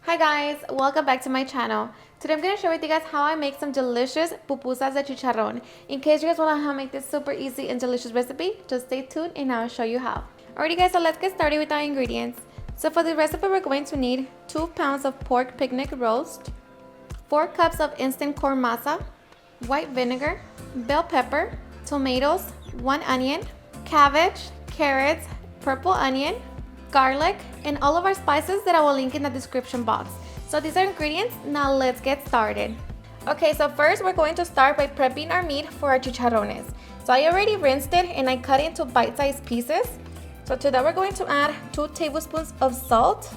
Hi guys, welcome back to my channel. Today I'm going to share with you guys how I make some delicious pupusas de chicharrón. In case you guys want to know how to make this super easy and delicious recipe, just stay tuned and I'll show you how. Alrighty guys, so let's get started with our ingredients. So for the recipe we're going to need 2 pounds of pork picnic roast, 4 cups of instant corn masa, white vinegar, bell pepper, tomatoes, 1 onion, cabbage, carrots, purple onion, garlic, and all of our spices that I will link in the description box. So these are ingredients. Now let's get started. Okay, so first we're going to start by prepping our meat for our chicharrones. So I already rinsed it and I cut it into bite-sized pieces. So to that we're going to add 2 tablespoons of salt,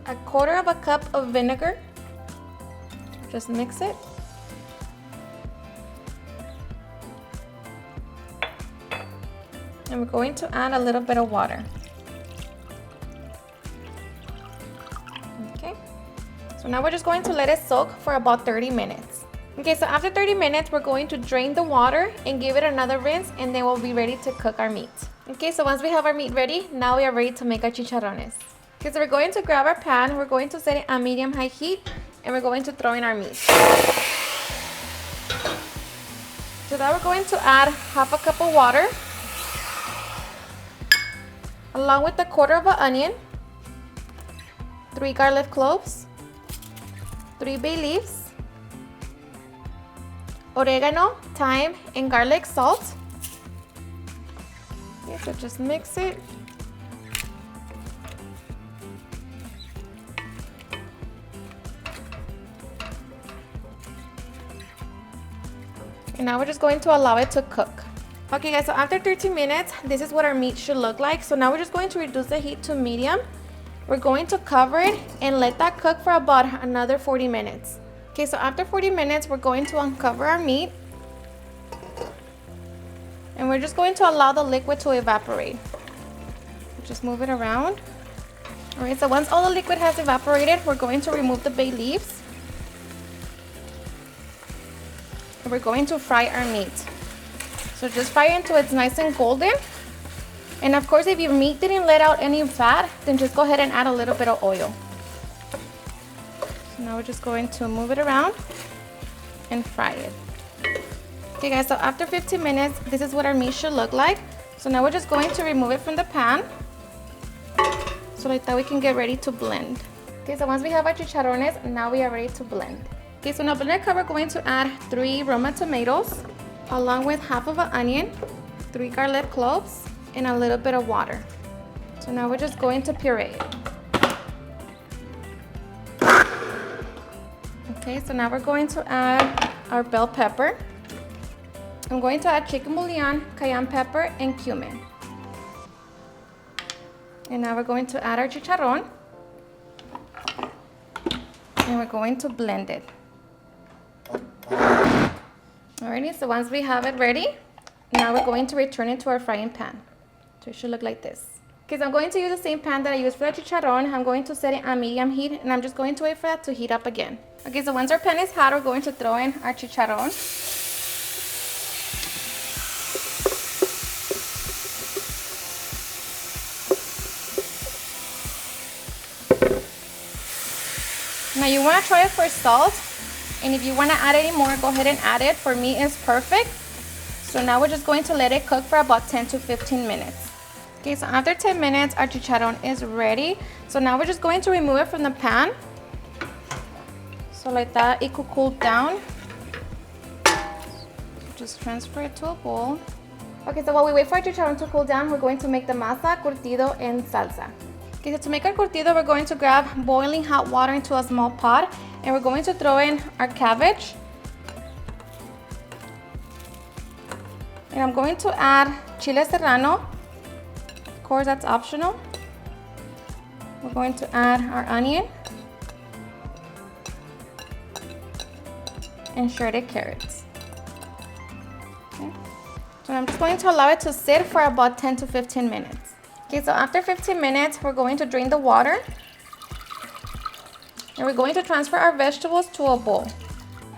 1/4 cup of vinegar. Just mix it. And we're going to add a little bit of water. Okay, so now we're just going to let it soak for about 30 minutes. Okay, so after 30 minutes, we're going to drain the water and give it another rinse, and then we'll be ready to cook our meat. Okay, so once we have our meat ready, now we are ready to make our chicharrones. Okay, so we're going to grab our pan, we're going to set it on medium-high heat, and we're going to throw in our meat. So now we're going to add 1/2 cup of water, along with 1/4 onion, 3 garlic cloves, 3 bay leaves, oregano, thyme, and garlic salt. Okay, so just mix it. And now we're just going to allow it to cook. Okay guys, so after 13 minutes, this is what our meat should look like. So now we're just going to reduce the heat to medium. We're going to cover it and let that cook for about another 40 minutes. Okay, so after 40 minutes, we're going to uncover our meat. And we're just going to allow the liquid to evaporate. Just move it around. All right, so once all the liquid has evaporated, we're going to remove the bay leaves. And we're going to fry our meat. So just fry it until it's nice and golden. And of course, if your meat didn't let out any fat, then just go ahead and add a little bit of oil. So now we're just going to move it around and fry it. Okay guys, so after 15 minutes, this is what our meat should look like. So now we're just going to remove it from the pan. So like that we can get ready to blend. Okay, so once we have our chicharrones, now we are ready to blend. Okay, so now blender cup, we're going to add 3 Roma tomatoes, along with 1/2 onion, 3 garlic cloves, and a little bit of water. So now we're just going to puree it. Okay, so now we're going to add our bell pepper. I'm going to add chicken bouillon, cayenne pepper, and cumin. And now we're going to add our chicharrón. And we're going to blend it. Alrighty, so once we have it ready, now we're going to return it to our frying pan. So it should look like this. Okay, so I'm going to use the same pan that I used for the chicharrón. I'm going to set it on medium heat, and I'm just going to wait for that to heat up again. Okay, so once our pan is hot, we're going to throw in our chicharrón. Now you want to try it for salt. And if you want to add any more, go ahead and add it. For me, it's perfect. So now we're just going to let it cook for about 10 to 15 minutes. Okay, so after 10 minutes, our chicharrón is ready. So now we're just going to remove it from the pan. So like that, it could cool down. Just transfer it to a bowl. Okay, so while we wait for our chicharrón to cool down, we're going to make the masa, curtido, and salsa. Okay, so to make our curtido, we're going to grab boiling hot water into a small pot. And we're going to throw in our cabbage. And I'm going to add chile serrano. Of course, that's optional. We're going to add our onion and shredded carrots. Okay. So I'm just going to allow it to sit for about 10 to 15 minutes. Okay, so after 15 minutes, we're going to drain the water. And we're going to transfer our vegetables to a bowl.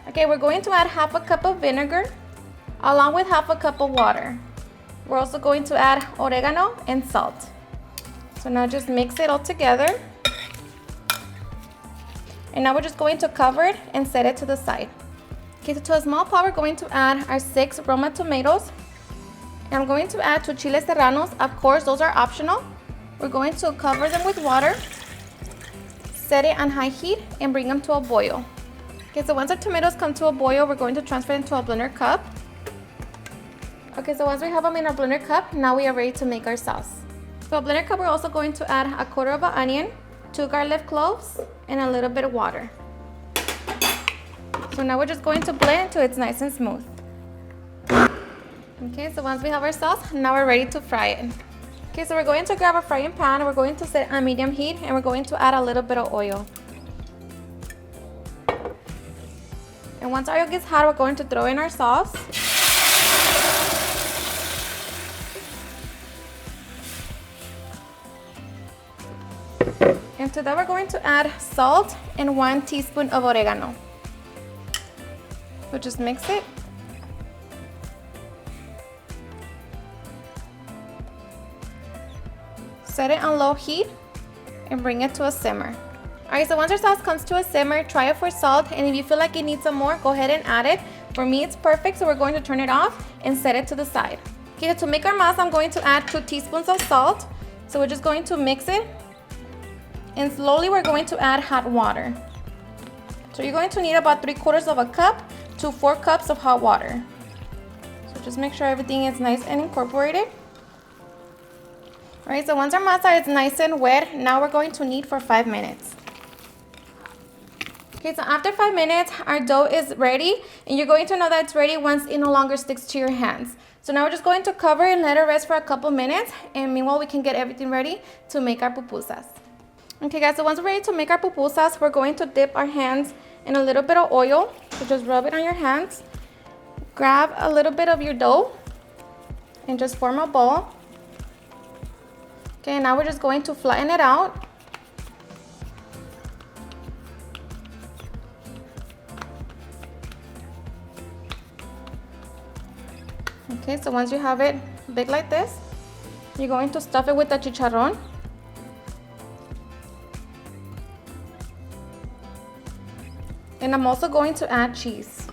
Okay, we're going to add 1/2 cup of vinegar, along with 1/2 cup of water. We're also going to add oregano and salt. So now just mix it all together. And now we're just going to cover it and set it to the side. Okay, so to a small pot, we're going to add our 6 Roma tomatoes. And I'm going to add 2 chiles serranos. Of course, those are optional. We're going to cover them with water, set it on high heat, and bring them to a boil. Okay, so once our tomatoes come to a boil, we're going to transfer it into a blender cup. Okay, so once we have them in our blender cup, now we are ready to make our sauce. To a blender cup, we're also going to add a quarter of an onion, 2 garlic cloves, and a little bit of water. So now we're just going to blend until it's nice and smooth. Okay, so once we have our sauce, now we're ready to fry it. Okay, so we're going to grab a frying pan, we're going to set it on medium heat, and we're going to add a little bit of oil. And once our oil gets hot, we're going to throw in our sauce. And to that, we're going to add salt and 1 teaspoon of oregano. So just mix it. Set it on low heat and bring it to a simmer. Alright, so once our sauce comes to a simmer, try it for salt, and if you feel like it needs some more, go ahead and add it. For me, it's perfect, so we're going to turn it off and set it to the side. Okay, to make our masa, I'm going to add 2 teaspoons of salt. So we're just going to mix it, and slowly we're going to add hot water. So you're going to need about 3/4 of a cup to 4 cups of hot water. So just make sure everything is nice and incorporated. Alright, so once our masa is nice and wet, now we're going to knead for 5 minutes. Okay, so after 5 minutes, our dough is ready, and you're going to know that it's ready once it no longer sticks to your hands. So now we're just going to cover it and let it rest for a couple minutes, and meanwhile we can get everything ready to make our pupusas. Okay guys, so once we're ready to make our pupusas, we're going to dip our hands in a little bit of oil. So just rub it on your hands. Grab a little bit of your dough and just form a ball. Okay, now we're just going to flatten it out. Okay, so once you have it big like this, you're going to stuff it with the chicharrón. And I'm also going to add cheese.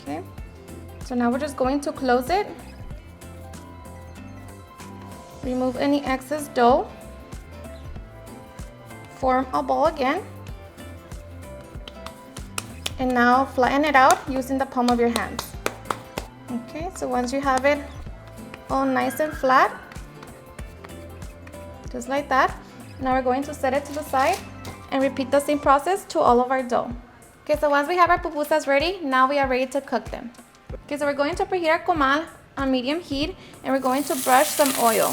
Okay, so now we're just going to close it. Remove any excess dough. Form a ball again. And now flatten it out using the palm of your hands. Okay, so once you have it all nice and flat, just like that, now we're going to set it to the side and repeat the same process to all of our dough. Okay, so once we have our pupusas ready, now we are ready to cook them. Okay, so we're going to preheat our comal on medium heat, and we're going to brush some oil.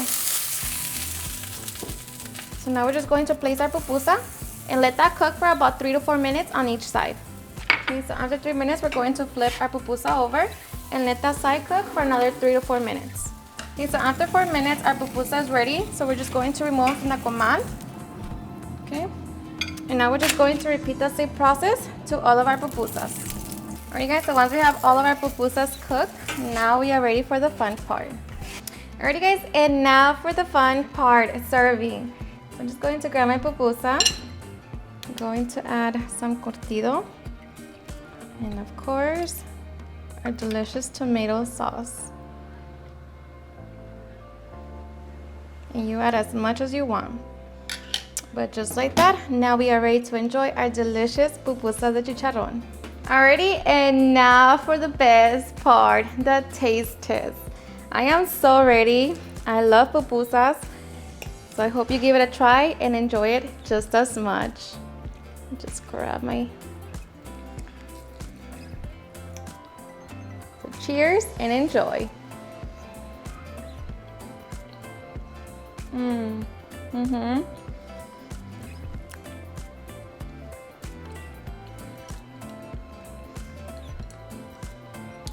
So now we're just going to place our pupusa and let that cook for about 3 to 4 minutes on each side. Okay, so after 3 minutes, we're going to flip our pupusa over and let that side cook for another 3 to 4 minutes. Okay, so after 4 minutes, our pupusa is ready. So we're just going to remove from the comal. Okay, and now we're just going to repeat the same process to all of our pupusas. Alright guys, so once we have all of our pupusas cooked, now we are ready for the fun part. Alrighty guys, and now for the fun part, serving. So I'm just going to grab my pupusa. I'm going to add some cortido. And of course, our delicious tomato sauce. And you add as much as you want. But just like that, now we are ready to enjoy our delicious pupusas de chicharrón. Alrighty, and now for the best part, the taste test. I am so ready. I love pupusas, so I hope you give it a try and enjoy it just as much. Just grab my... So cheers and enjoy.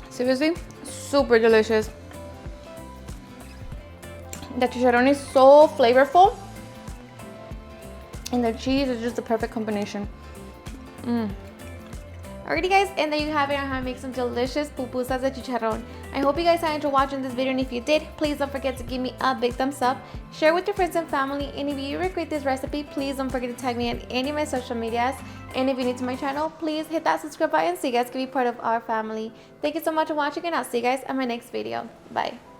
Seriously, super delicious. The chicharrón is so flavorful, and the cheese is just the perfect combination. Alrighty guys, and there you have it on how to make some delicious pupusas de chicharrón. I hope you guys enjoyed watching this video, and if you did, please don't forget to give me a big thumbs up, share with your friends and family, and if you recreate this recipe, please don't forget to tag me on any of my social medias. And if you're new to my channel, please hit that subscribe button so you guys can be part of our family. Thank you so much for watching, and I'll see you guys on my next video. Bye.